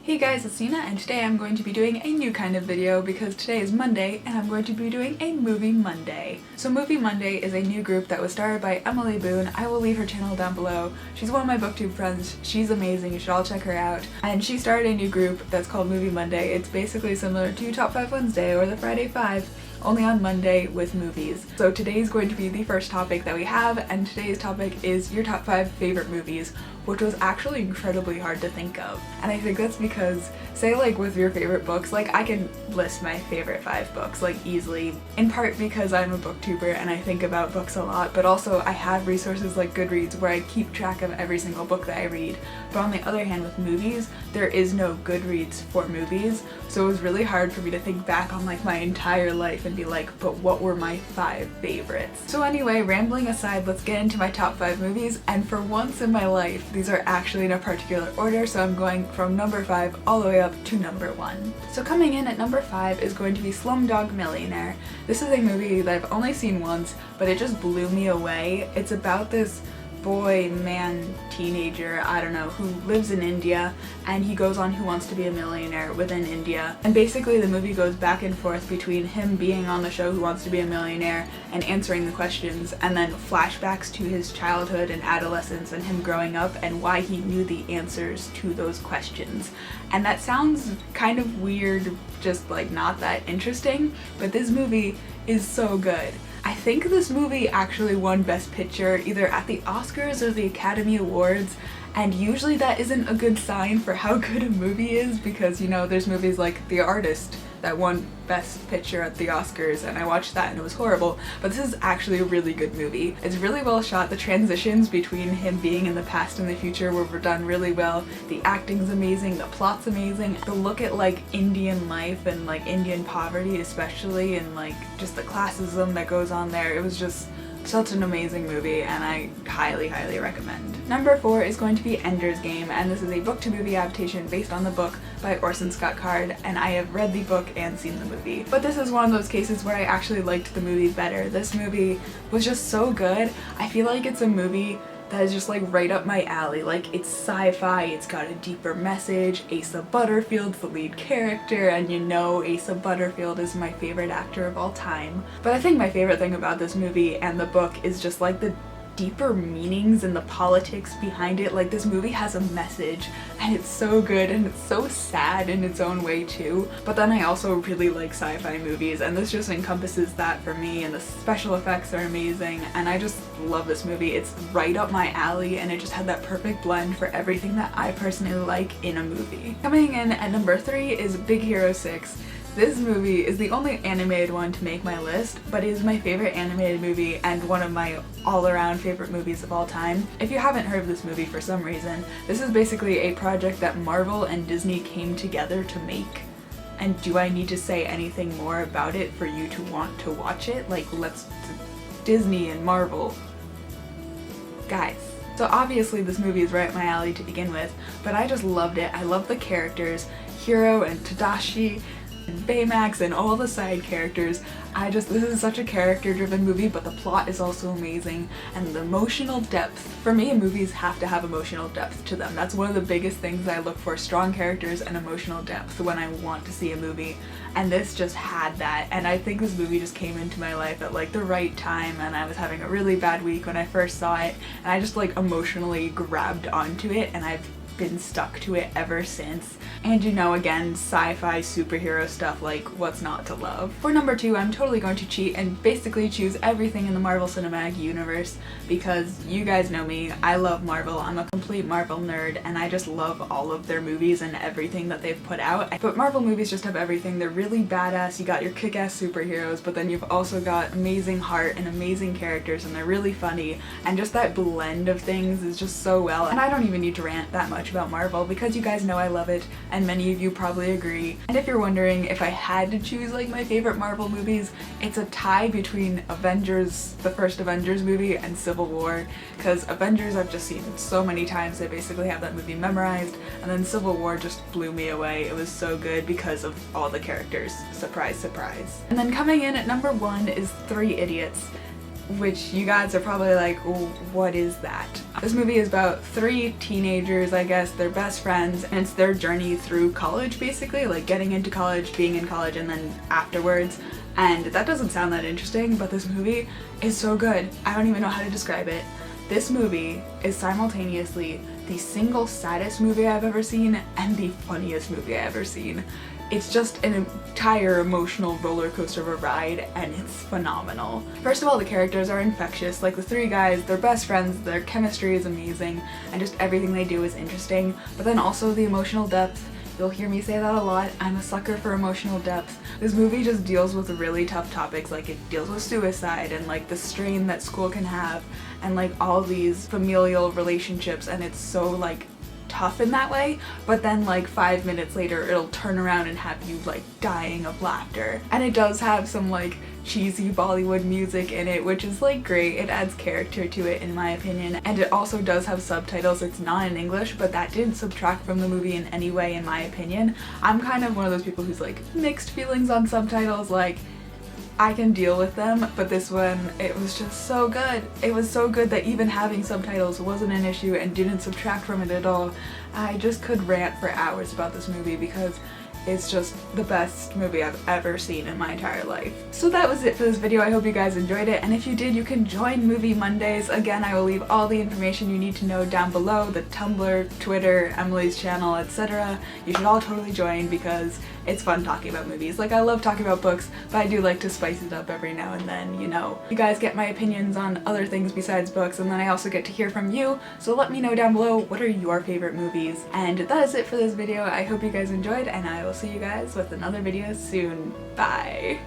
Hey guys, it's Nina, and today I'm going to be doing a new kind of video because today is Monday and I'm going to be doing a Movie Monday. So Movie Monday is a new group that was started by Emily Boone. I will leave her channel down below. She's one of my booktube friends. She's amazing. You should all check her out. And she started a new group that's called Movie Monday. It's basically similar to Top 5 Wednesday or the Friday 5, only on Monday with movies. So today's going to be the first topic that we have, and today's topic is your top 5 favorite movies, which was actually incredibly hard to think of. And I think that's because, say like with your favorite books, like I can list my favorite 5 books like easily, in part because I'm a booktuber and I think about books a lot, but also I have resources like Goodreads where I keep track of every single book that I read. But on the other hand, with movies, there is no Goodreads for movies, so it was really hard for me to think back on like my entire life and be like, but what were my 5 favorites? So anyway, rambling aside, let's get into my top 5 movies, and for once in my life, these are actually in a particular order, so I'm going from number 5 all the way up to number 1. So coming in at number 5 is going to be Slumdog Millionaire. This is a movie that I've only seen once, but it just blew me away. It's about this boy, man, teenager, I don't know, who lives in India, and he goes on Who Wants to Be a Millionaire within India. And basically the movie goes back and forth between him being on the show Who Wants to Be a Millionaire and answering the questions, and then flashbacks to his childhood and adolescence and him growing up and why he knew the answers to those questions. And that sounds kind of weird, just like not that interesting, but this movie is so good. I think this movie actually won Best Picture either at the Oscars or the Academy Awards, and usually that isn't a good sign for how good a movie is because, you know, there's movies like The Artist that won Best Picture at the Oscars, and I watched that and it was horrible, but this is actually a really good movie. It's really well shot. The transitions between him being in the past and the future were done really well. The acting's amazing, the plot's amazing, the look at like Indian life and like Indian poverty especially, and like just the classism that goes on there. It was just such an amazing movie, and I highly recommend. Number 4 is going to be Ender's Game, and this is a book-to-movie adaptation based on the book by Orson Scott Card, and I have read the book and seen the movie. But this is one of those cases where I actually liked the movie better. This movie was just so good. I feel like it's a movie that is just like right up my alley. Like, it's sci-fi, it's got a deeper message, Asa Butterfield's the lead character, and you know Asa Butterfield is my favorite actor of all time. But I think my favorite thing about this movie and the book is just like the deeper meanings and the politics behind it. Like, this movie has a message and it's so good, and it's so sad in its own way too. But then I also really like sci-fi movies, and this just encompasses that for me, and the special effects are amazing, and I just love this movie. It's right up my alley, and it just had that perfect blend for everything that I personally like in a movie. Coming in at number 3 is Big Hero 6. This movie is the only animated one to make my list, but it is my favorite animated movie and one of my all-around favorite movies of all time. If you haven't heard of this movie for some reason, this is basically a project that Marvel and Disney came together to make. And do I need to say anything more about it for you to want to watch it? Like, Disney and Marvel. Guys. So obviously this movie is right up my alley to begin with, but I just loved it. I love the characters, Hiro and Tadashi, and Baymax, and all the side characters. This is such a character-driven movie, but the plot is also amazing, and the emotional depth. For me, movies have to have emotional depth to them. That's one of the biggest things I look for, strong characters and emotional depth when I want to see a movie, and this just had that. And I think this movie just came into my life at like the right time, and I was having a really bad week when I first saw it, and I just like emotionally grabbed onto it, and I've been stuck to it ever since. And you know, again, sci-fi superhero stuff, like what's not to love? For number 2, I'm totally going to cheat and basically choose everything in the Marvel Cinematic Universe, because you guys know me, I love Marvel, I'm a complete Marvel nerd, and I just love all of their movies and everything that they've put out. But Marvel movies just have everything. They're really badass, you got your kick-ass superheroes, but then you've also got amazing heart and amazing characters, and they're really funny, and just that blend of things is just so well. And I don't even need to rant that much about Marvel because you guys know I love it, and many of you probably agree. And if you're wondering if I had to choose like my favorite Marvel movies, it's a tie between Avengers, the first Avengers movie, and Civil War, because Avengers I've just seen so many times, I basically have that movie memorized, and then Civil War just blew me away. It was so good because of all the characters. Surprise, surprise. And then coming in at number 1 is 3 Idiots. which you guys are probably like, what is that? This movie is about 3 teenagers, I guess. They're best friends, and it's their journey through college, basically, like getting into college, being in college, and then afterwards. And that doesn't sound that interesting, but this movie is so good. I don't even know how to describe it. This movie is simultaneously the single saddest movie I've ever seen and the funniest movie I've ever seen. It's just an entire emotional roller coaster of a ride, and it's phenomenal. First of all, the characters are infectious. Like, the 3 guys, they're best friends, their chemistry is amazing, and just everything they do is interesting. But then also the emotional depth. You'll hear me say that a lot. I'm a sucker for emotional depth. This movie just deals with really tough topics, like it deals with suicide and like the strain that school can have and like all these familial relationships, and it's so like tough in that way, but then like 5 minutes later it'll turn around and have you like dying of laughter. And it does have some like cheesy Bollywood music in it, which is like great. It adds character to it in my opinion, and it also does have subtitles. It's not in English, but that didn't subtract from the movie in any way in my opinion. I'm kind of one of those people who's like mixed feelings on subtitles, like I can deal with them, but this one, it was just so good. It was so good that even having subtitles wasn't an issue and didn't subtract from it at all. I just could rant for hours about this movie because it's just the best movie I've ever seen in my entire life. So that was it for this video. I hope you guys enjoyed it, and if you did, you can join Movie Mondays. Again, I will leave all the information you need to know down below, the Tumblr, Twitter, Emily's channel, etc. You should all totally join because it's fun talking about movies. Like, I love talking about books, but I do like to spice it up every now and then, you know. You guys get my opinions on other things besides books, and then I also get to hear from you, so let me know down below what are your favorite movies. And that is it for this video. I hope you guys enjoyed, and I will see you guys with another video soon. Bye!